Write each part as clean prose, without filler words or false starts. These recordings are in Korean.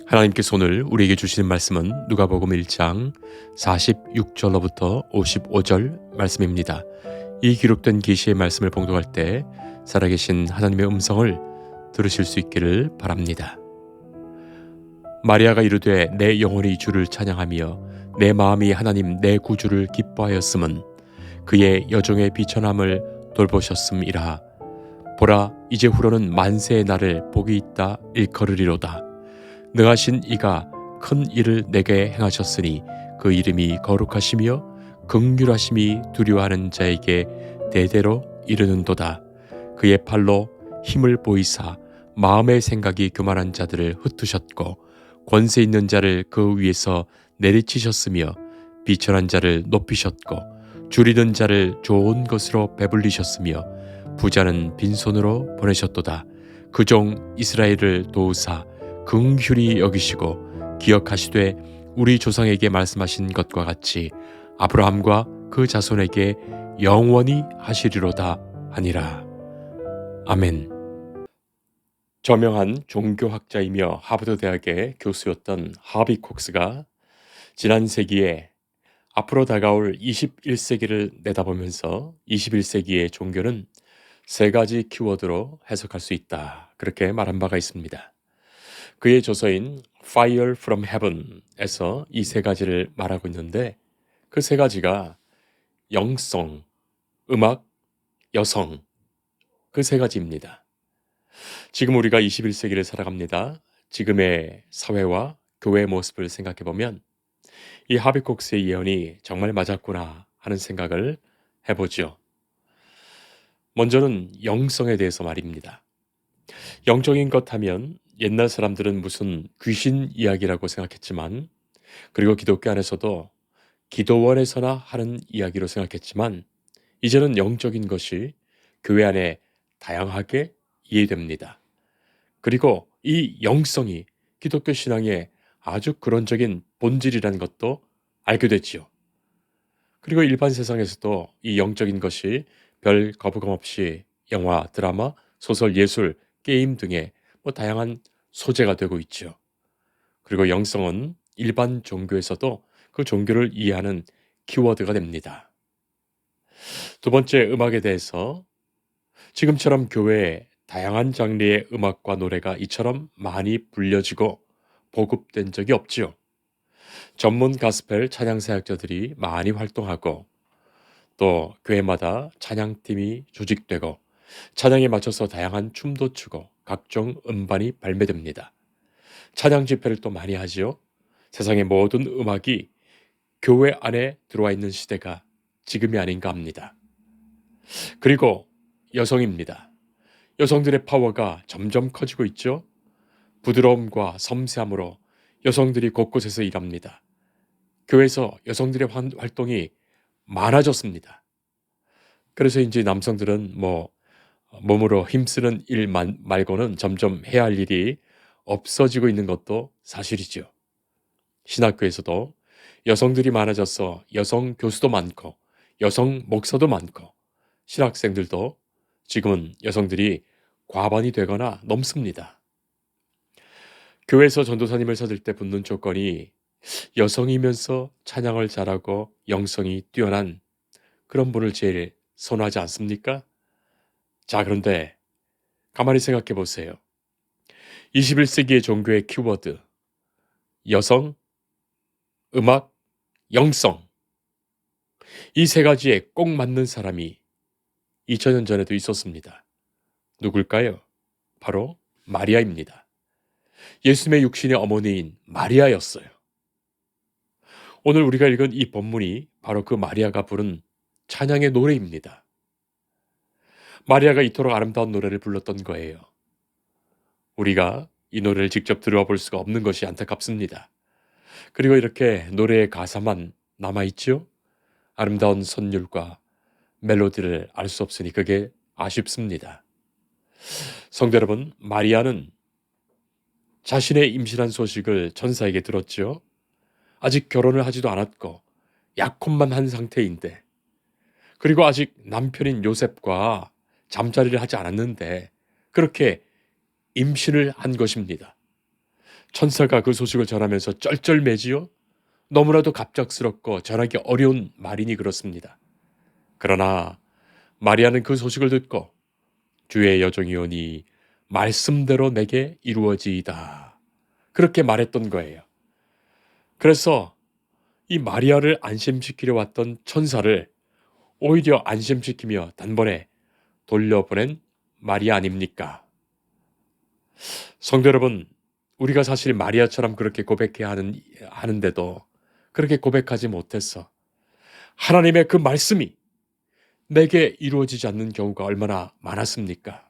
하나님께서 오늘 우리에게 주시는 말씀은 누가복음 1장 46절로부터 55절 말씀입니다. 이 기록된 계시의 말씀을 봉독할 때 살아계신 하나님의 음성을 들으실 수 있기를 바랍니다. 마리아가 이르되 내 영혼이 주를 찬양하며 내 마음이 하나님 내 구주를 기뻐하였음은 그의 여종의 비천함을 돌보셨음이라. 보라 이제후로는 만세의 날을 복이 있다 일컬으리로다. 능하신 이가 큰 일을 내게 행하셨으니 그 이름이 거룩하시며 긍휼하심이 두려워하는 자에게 대대로 이르는도다. 그의 팔로 힘을 보이사 마음의 생각이 교만한 자들을 흩으셨고 권세 있는 자를 그 위에서 내리치셨으며 비천한 자를 높이셨고 줄이는 자를 좋은 것으로 배불리셨으며 부자는 빈손으로 보내셨도다. 그 종 이스라엘을 도우사 긍휼히 여기시고 기억하시되 우리 조상에게 말씀하신 것과 같이 아브라함과 그 자손에게 영원히 하시리로다 하니라. 아멘. 저명한 종교학자이며 하버드 대학의 교수였던 하비 콕스가 지난 세기에 앞으로 다가올 21세기를 내다보면서 21세기의 종교는 세 가지 키워드로 해석할 수 있다. 그렇게 말한 바가 있습니다. 그의 저서인 Fire from Heaven에서 이 세 가지를 말하고 있는데 그 세 가지가 영성, 음악, 여성 그 세 가지입니다. 지금 우리가 21세기를 살아갑니다. 지금의 사회와 교회의 모습을 생각해보면 이 하비콕스의 예언이 정말 맞았구나 하는 생각을 해보죠. 먼저는 영성에 대해서 말입니다. 영적인 것 하면 옛날 사람들은 무슨 귀신 이야기라고 생각했지만 그리고 기독교 안에서도 기도원에서나 하는 이야기로 생각했지만 이제는 영적인 것이 교회 안에 다양하게 이해됩니다. 그리고 이 영성이 기독교 신앙의 아주 근원적인 본질이라는 것도 알게 됐지요. 그리고 일반 세상에서도 이 영적인 것이 별 거부감 없이 영화, 드라마, 소설, 예술, 게임 등의 다양한 소재가 되고 있죠. 그리고 영성은 일반 종교에서도 그 종교를 이해하는 키워드가 됩니다. 두 번째, 음악에 대해서 지금처럼 교회에 다양한 장르의 음악과 노래가 이처럼 많이 불려지고 보급된 적이 없지요. 전문 가스펠 찬양 사역자들이 많이 활동하고 또 교회마다 찬양팀이 조직되고 찬양에 맞춰서 다양한 춤도 추고 각종 음반이 발매됩니다. 찬양 집회를 또 많이 하지요. 세상의 모든 음악이 교회 안에 들어와 있는 시대가 지금이 아닌가 합니다. 그리고 여성입니다. 여성들의 파워가 점점 커지고 있죠. 부드러움과 섬세함으로 여성들이 곳곳에서 일합니다. 교회에서 여성들의 활동이 많아졌습니다. 그래서 이제 남성들은 몸으로 힘쓰는 일 말고는 점점 해야 할 일이 없어지고 있는 것도 사실이죠. 신학교에서도 여성들이 많아져서 여성 교수도 많고 여성 목사도 많고 신학생들도 지금은 여성들이 과반이 되거나 넘습니다. 교회에서 전도사님을 찾을 때 붙는 조건이 여성이면서 찬양을 잘하고 영성이 뛰어난 그런 분을 제일 선호하지 않습니까? 자, 그런데 가만히 생각해 보세요. 21세기의 종교의 키워드, 여성, 음악, 영성. 이 세 가지에 꼭 맞는 사람이 2000년 전에도 있었습니다. 누굴까요? 바로 마리아입니다. 예수님의 육신의 어머니인 마리아였어요. 오늘 우리가 읽은 이 본문이 바로 그 마리아가 부른 찬양의 노래입니다. 마리아가 이토록 아름다운 노래를 불렀던 거예요. 우리가 이 노래를 직접 들어볼 수가 없는 것이 안타깝습니다. 그리고 이렇게 노래의 가사만 남아있죠? 아름다운 선율과 멜로디를 알 수 없으니 그게 아쉽습니다. 성도 여러분, 마리아는 자신의 임신한 소식을 천사에게 들었죠. 아직 결혼을 하지도 않았고 약혼만 한 상태인데 그리고 아직 남편인 요셉과 잠자리를 하지 않았는데 그렇게 임신을 한 것입니다. 천사가 그 소식을 전하면서 쩔쩔매지요. 너무나도 갑작스럽고 전하기 어려운 말이니 그렇습니다. 그러나 마리아는 그 소식을 듣고 주의 여종이 오니 말씀대로 내게 이루어지이다. 그렇게 말했던 거예요. 그래서 이 마리아를 안심시키려 왔던 천사를 오히려 안심시키며 단번에 돌려보낸 마리아 아닙니까? 성도 여러분, 우리가 사실 마리아처럼 그렇게 고백해야 하는데도 그렇게 고백하지 못했어. 하나님의 그 말씀이 내게 이루어지지 않는 경우가 얼마나 많았습니까?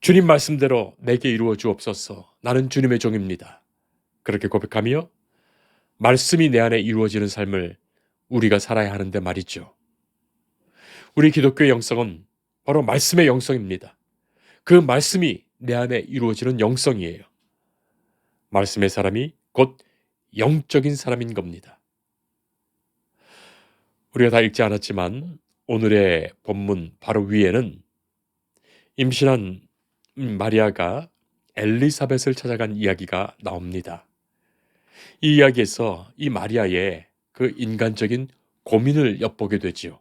주님 말씀대로 내게 이루어 주옵소서. 나는 주님의 종입니다. 그렇게 고백하며 말씀이 내 안에 이루어지는 삶을 우리가 살아야 하는데 말이죠. 우리 기독교의 영성은 바로 말씀의 영성입니다. 그 말씀이 내 안에 이루어지는 영성이에요. 말씀의 사람이 곧 영적인 사람인 겁니다. 우리가 다 읽지 않았지만 오늘의 본문 바로 위에는 임신한 마리아가 엘리사벳을 찾아간 이야기가 나옵니다. 이 이야기에서 이 마리아의 그 인간적인 고민을 엿보게 되지요.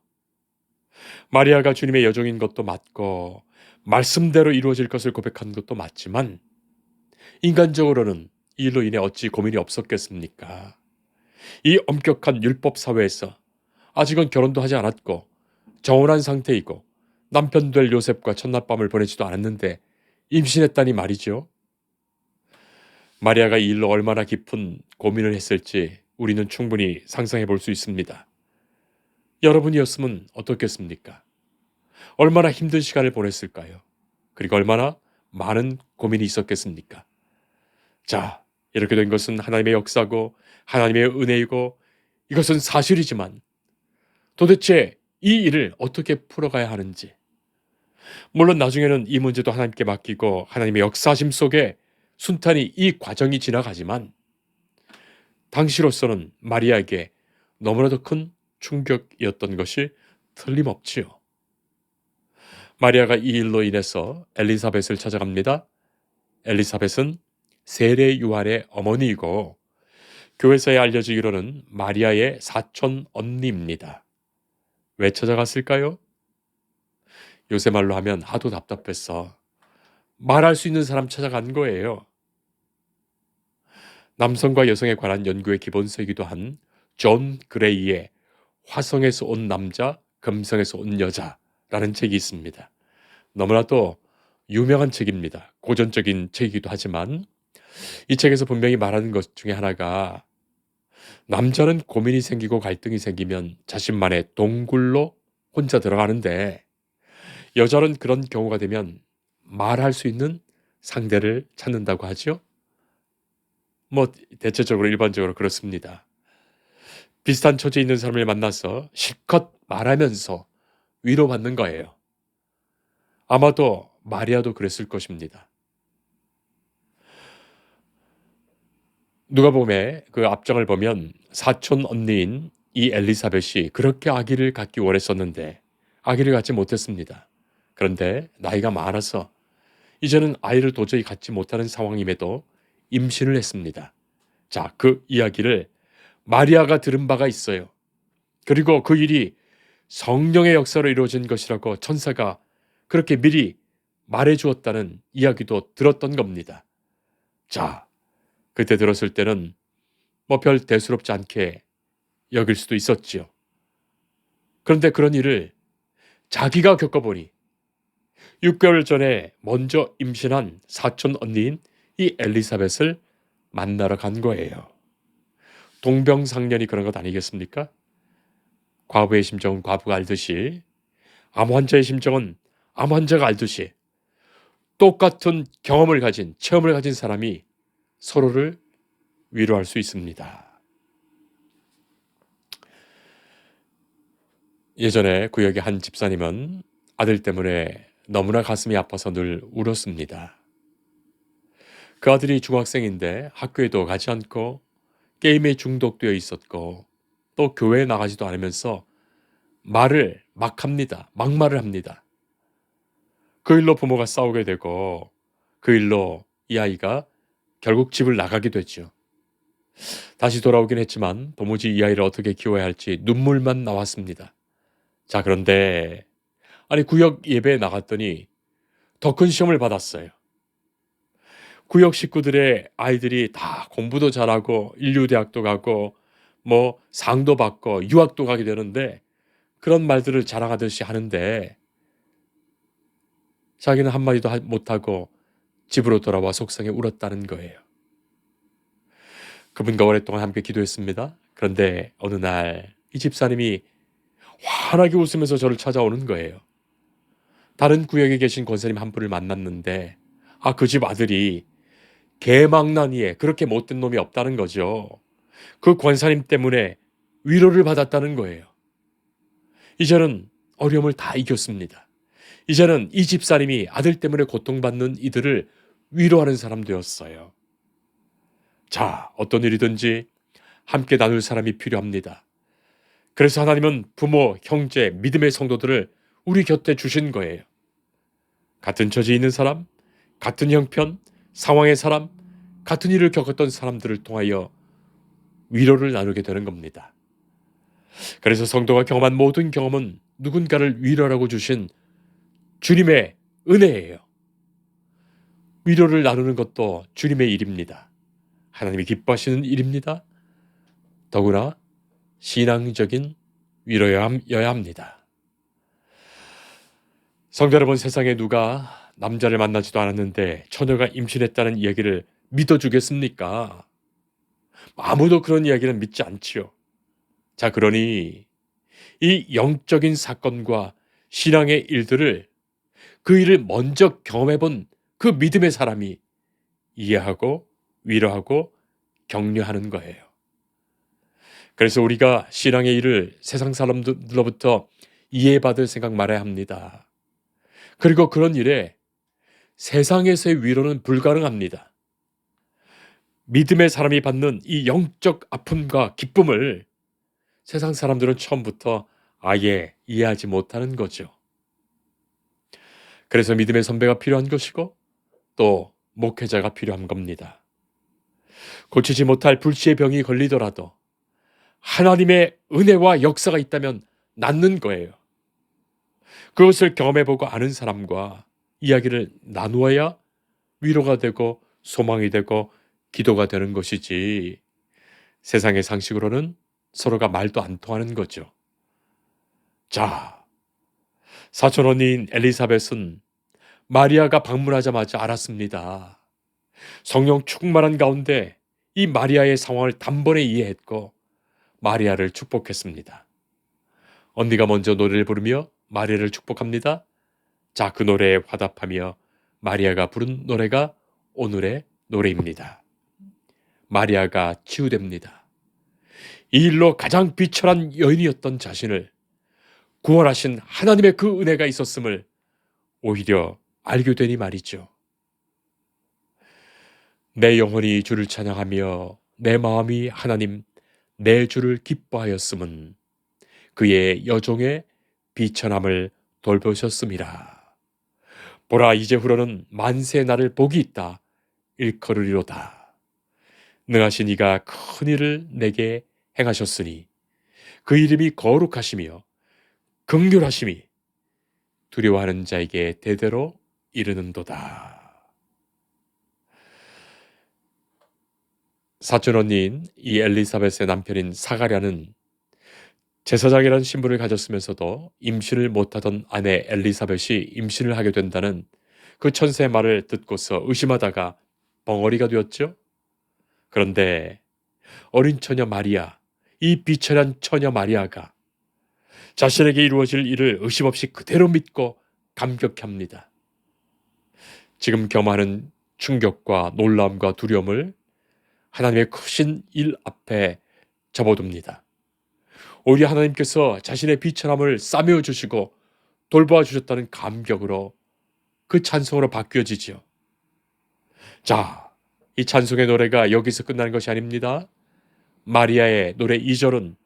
마리아가 주님의 여종인 것도 맞고 말씀대로 이루어질 것을 고백한 것도 맞지만 인간적으로는 이 일로 인해 어찌 고민이 없었겠습니까? 이 엄격한 율법 사회에서 아직은 결혼도 하지 않았고 정혼한 상태이고 남편 될 요셉과 첫날 밤을 보내지도 않았는데 임신했다니 말이죠. 마리아가 이 일로 얼마나 깊은 고민을 했을지 우리는 충분히 상상해 볼 수 있습니다. 여러분이었으면 어떻겠습니까? 얼마나 힘든 시간을 보냈을까요? 그리고 얼마나 많은 고민이 있었겠습니까? 자, 이렇게 된 것은 하나님의 역사고 하나님의 은혜이고 이것은 사실이지만 도대체 이 일을 어떻게 풀어가야 하는지, 물론 나중에는 이 문제도 하나님께 맡기고 하나님의 역사심 속에 순탄히 이 과정이 지나가지만 당시로서는 마리아에게 너무나도 큰 충격이었던 것이 틀림없지요. 마리아가 이 일로 인해서 엘리사벳을 찾아갑니다. 엘리사벳은 세례 요한의 어머니이고 교회사에 알려지기로는 마리아의 사촌 언니입니다. 왜 찾아갔을까요? 요새 말로 하면 하도 답답했어. 말할 수 있는 사람 찾아간 거예요. 남성과 여성에 관한 연구의 기본서이기도 한 존 그레이의 화성에서 온 남자, 금성에서 온 여자라는 책이 있습니다. 너무나도 유명한 책입니다. 고전적인 책이기도 하지만 이 책에서 분명히 말하는 것 중에 하나가 남자는 고민이 생기고 갈등이 생기면 자신만의 동굴로 혼자 들어가는데 여자는 그런 경우가 되면 말할 수 있는 상대를 찾는다고 하죠. 대체적으로 일반적으로 그렇습니다. 비슷한 처지에 있는 사람을 만나서 실컷 말하면서 위로받는 거예요. 아마도 마리아도 그랬을 것입니다. 누가복음의 그 앞장을 보면 사촌 언니인 이 엘리사벳이 그렇게 아기를 갖기 원했었는데 아기를 갖지 못했습니다. 그런데 나이가 많아서 이제는 아이를 도저히 갖지 못하는 상황임에도 임신을 했습니다. 자, 그 이야기를 마리아가 들은 바가 있어요. 그리고 그 일이 성령의 역사로 이루어진 것이라고 천사가 그렇게 미리 말해 주었다는 이야기도 들었던 겁니다. 자, 그때 들었을 때는 별 대수롭지 않게 여길 수도 있었지요. 그런데 그런 일을 자기가 겪어보니 6개월 전에 먼저 임신한 사촌 언니인 이 엘리사벳을 만나러 간 거예요. 동병상련이 그런 것 아니겠습니까? 과부의 심정은 과부가 알듯이 암 환자의 심정은 암 환자가 알듯이 똑같은 경험을 가진 체험을 가진 사람이 서로를 위로할 수 있습니다. 예전에 구역의 한 집사님은 아들 때문에 너무나 가슴이 아파서 늘 울었습니다. 그 아들이 중학생인데 학교에도 가지 않고 게임에 중독되어 있었고 또 교회에 나가지도 않으면서 말을 막 합니다. 막말을 합니다. 그 일로 부모가 싸우게 되고 그 일로 이 아이가 결국 집을 나가게 됐죠. 다시 돌아오긴 했지만 도무지 이 아이를 어떻게 키워야 할지 눈물만 나왔습니다. 자, 그런데 구역 예배에 나갔더니 더 큰 시험을 받았어요. 구역 식구들의 아이들이 다 공부도 잘하고 인류대학도 가고 뭐 상도 받고 유학도 가게 되는데 그런 말들을 자랑하듯이 하는데 자기는 한마디도 못하고 집으로 돌아와 속상해 울었다는 거예요. 그분과 오랫동안 함께 기도했습니다. 그런데 어느 날 이 집사님이 환하게 웃으면서 저를 찾아오는 거예요. 다른 구역에 계신 권사님 한 분을 만났는데 그 집 아들이 개망나니에 그렇게 못된 놈이 없다는 거죠. 그 권사님 때문에 위로를 받았다는 거예요. 이제는 어려움을 다 이겼습니다. 이제는 이 집사님이 아들 때문에 고통받는 이들을 위로하는 사람 되었어요. 자, 어떤 일이든지 함께 나눌 사람이 필요합니다. 그래서 하나님은 부모, 형제, 믿음의 성도들을 우리 곁에 주신 거예요. 같은 처지에 있는 사람, 같은 형편, 상황의 사람, 같은 일을 겪었던 사람들을 통하여 위로를 나누게 되는 겁니다. 그래서 성도가 경험한 모든 경험은 누군가를 위로하라고 주신 주님의 은혜예요. 위로를 나누는 것도 주님의 일입니다. 하나님이 기뻐하시는 일입니다. 더구나 신앙적인 위로여야 합니다. 성도 여러분, 세상에 누가 남자를 만나지도 않았는데 처녀가 임신했다는 이야기를 믿어주겠습니까? 아무도 그런 이야기는 믿지 않지요. 자, 그러니 이 영적인 사건과 신앙의 일들을 그 일을 먼저 경험해본 그 믿음의 사람이 이해하고 위로하고 격려하는 거예요. 그래서 우리가 신앙의 일을 세상 사람들로부터 이해받을 생각 말아야 합니다. 그리고 그런 일에 세상에서의 위로는 불가능합니다. 믿음의 사람이 받는 이 영적 아픔과 기쁨을 세상 사람들은 처음부터 아예 이해하지 못하는 거죠. 그래서 믿음의 선배가 필요한 것이고 또 목회자가 필요한 겁니다. 고치지 못할 불치의 병이 걸리더라도 하나님의 은혜와 역사가 있다면 낫는 거예요. 그것을 경험해보고 아는 사람과 이야기를 나누어야 위로가 되고 소망이 되고 기도가 되는 것이지, 세상의 상식으로는 서로가 말도 안 통하는 거죠. 자, 사촌 언니인 엘리사벳은 마리아가 방문하자마자 알았습니다. 성령 충만한 가운데 이 마리아의 상황을 단번에 이해했고 마리아를 축복했습니다. 언니가 먼저 노래를 부르며 마리아를 축복합니다. 자, 그 노래에 화답하며 마리아가 부른 노래가 오늘의 노래입니다. 마리아가 치유됩니다. 이 일로 가장 비천한 여인이었던 자신을 구원하신 하나님의 그 은혜가 있었음을 오히려 알게 되니 말이죠. 내 영혼이 주를 찬양하며 내 마음이 하나님 내 주를 기뻐하였음은 그의 여종의 비천함을 돌보셨음이라. 보라, 이제후로는 만세 나를 복이 있다 일컬으리로다. 능하신 이가 큰 일을 내게 행하셨으니 그 이름이 거룩하시며 긍휼하심이 두려워하는 자에게 대대로 이르는도다. 사촌 언니인 이 엘리사벳의 남편인 사가랴는 제사장이라는 신분을 가졌으면서도 임신을 못하던 아내 엘리사벳이 임신을 하게 된다는 그 천사의 말을 듣고서 의심하다가 벙어리가 되었죠. 그런데 어린 처녀 마리아, 이 비천한 처녀 마리아가 자신에게 이루어질 일을 의심 없이 그대로 믿고 감격합니다. 지금 겸하는 충격과 놀라움과 두려움을 하나님의 크신 일 앞에 접어둡니다. 오히려 하나님께서 자신의 비천함을 싸매어 주시고 돌보아 주셨다는 감격으로 그 찬송으로 바뀌어지지요. 자, 이 찬송의 노래가 여기서 끝나는 것이 아닙니다. 마리아의 노래 2절은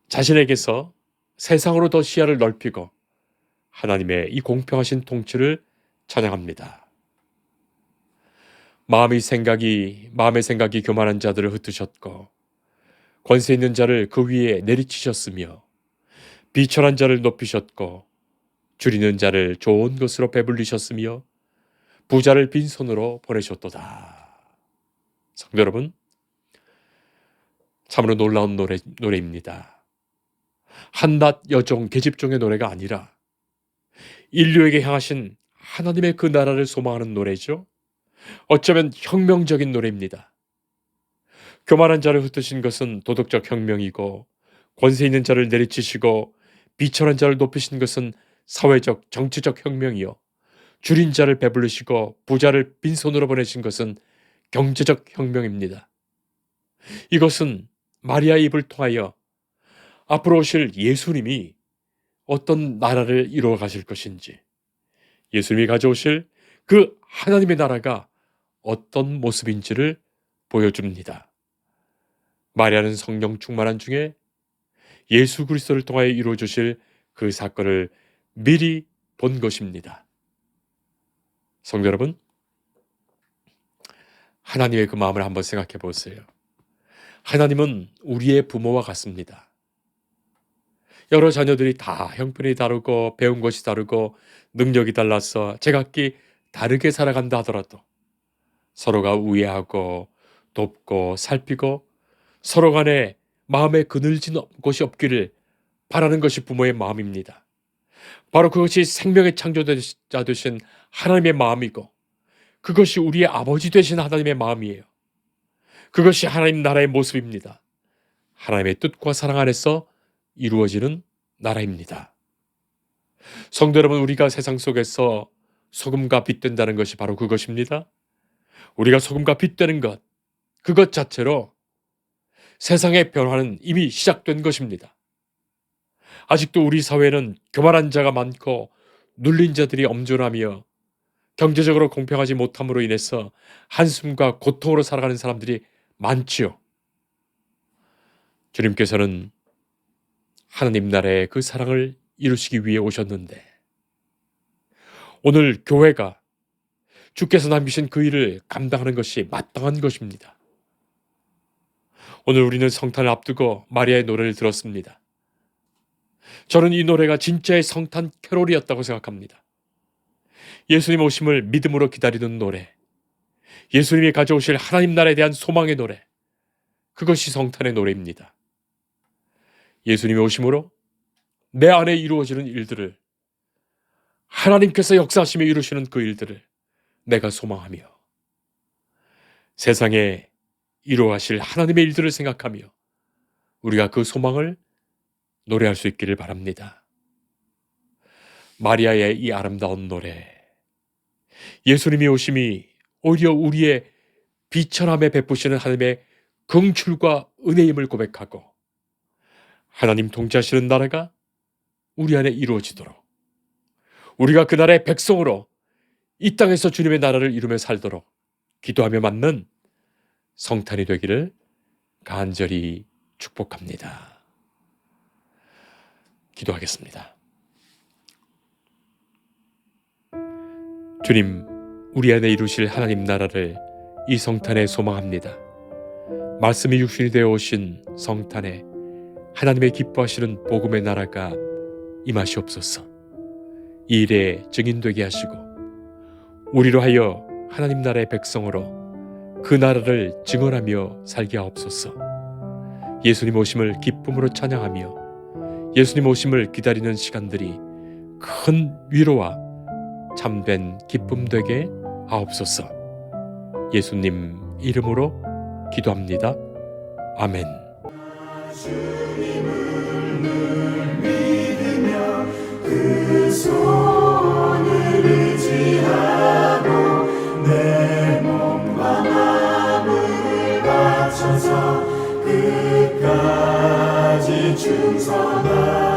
자신에게서 세상으로 더 시야를 넓히고 하나님의 이 공평하신 통치를 찬양합니다. 마음의 생각이 교만한 자들을 흩으셨고 권세 있는 자를 그 위에 내리치셨으며 비천한 자를 높이셨고 줄이는 자를 좋은 것으로 배불리셨으며 부자를 빈손으로 보내셨도다. 성도 여러분, 참으로 놀라운 노래입니다. 한낱 여종 계집종의 노래가 아니라 인류에게 향하신 하나님의 그 나라를 소망하는 노래죠. 어쩌면 혁명적인 노래입니다. 교만한 자를 흩으신 것은 도덕적 혁명이고 권세 있는 자를 내리치시고 비천한 자를 높이신 것은 사회적 정치적 혁명이요 줄인 자를 배부르시고 부자를 빈손으로 보내신 것은 경제적 혁명입니다. 이것은 마리아의 입을 통하여 앞으로 오실 예수님이 어떤 나라를 이루어 가실 것인지, 예수님이 가져오실 그 하나님의 나라가 어떤 모습인지를 보여줍니다. 마리아는 성령 충만한 중에 예수 그리스도를 통하여 이루어 주실 그 사건을 미리 본 것입니다. 성도 여러분, 하나님의 그 마음을 한번 생각해 보세요. 하나님은 우리의 부모와 같습니다. 여러 자녀들이 다 형편이 다르고 배운 것이 다르고 능력이 달라서 제각기 다르게 살아간다 하더라도 서로가 우애하고 돕고 살피고 서로 간에 마음에 그늘진 곳이 없기를 바라는 것이 부모의 마음입니다. 바로 그것이 생명의 창조자 되신 하나님의 마음이고 그것이 우리의 아버지 되신 하나님의 마음이에요. 그것이 하나님 나라의 모습입니다. 하나님의 뜻과 사랑 안에서 이루어지는 나라입니다. 성도 여러분, 우리가 세상 속에서 소금과 빛 된다는 것이 바로 그것입니다. 우리가 소금과 빛 되는 것, 그것 자체로 세상의 변화는 이미 시작된 것입니다. 아직도 우리 사회는 교만한 자가 많고 눌린 자들이 엄존하며 경제적으로 공평하지 못함으로 인해서 한숨과 고통으로 살아가는 사람들이 많지요. 주님께서는 하나님 나라의 그 사랑을 이루시기 위해 오셨는데 오늘 교회가 주께서 남기신 그 일을 감당하는 것이 마땅한 것입니다. 오늘 우리는 성탄을 앞두고 마리아의 노래를 들었습니다. 저는 이 노래가 진짜의 성탄 캐롤이었다고 생각합니다. 예수님 오심을 믿음으로 기다리는 노래, 예수님이 가져오실 하나님 나라에 대한 소망의 노래, 그것이 성탄의 노래입니다. 예수님이 오심으로 내 안에 이루어지는 일들을, 하나님께서 역사하시며 이루시는 그 일들을 내가 소망하며 세상에 이루어가실 하나님의 일들을 생각하며 우리가 그 소망을 노래할 수 있기를 바랍니다. 마리아의 이 아름다운 노래, 예수님이 오심이 오히려 우리의 비천함에 베푸시는 하나님의 긍휼과 은혜임을 고백하고 하나님 통치하시는 나라가 우리 안에 이루어지도록 우리가 그 나라의 백성으로 이 땅에서 주님의 나라를 이루며 살도록 기도하며 맞는 성탄이 되기를 간절히 축복합니다. 기도하겠습니다. 주님, 우리 안에 이루실 하나님 나라를 이 성탄에 소망합니다. 말씀이 육신이 되어 오신 성탄에 하나님의 기뻐하시는 복음의 나라가 임하시옵소서. 이 일에 증인되게 하시고 우리로 하여 하나님 나라의 백성으로 그 나라를 증언하며 살게 하옵소서. 예수님 오심을 기쁨으로 찬양하며 예수님 오심을 기다리는 시간들이 큰 위로와 참된 기쁨 되게 하옵소서. 예수님 이름으로 기도합니다. 아멘. 주님을 늘 믿으며 그 손을 의지하고 내 몸과 마음을 바쳐서 끝까지 충성하리.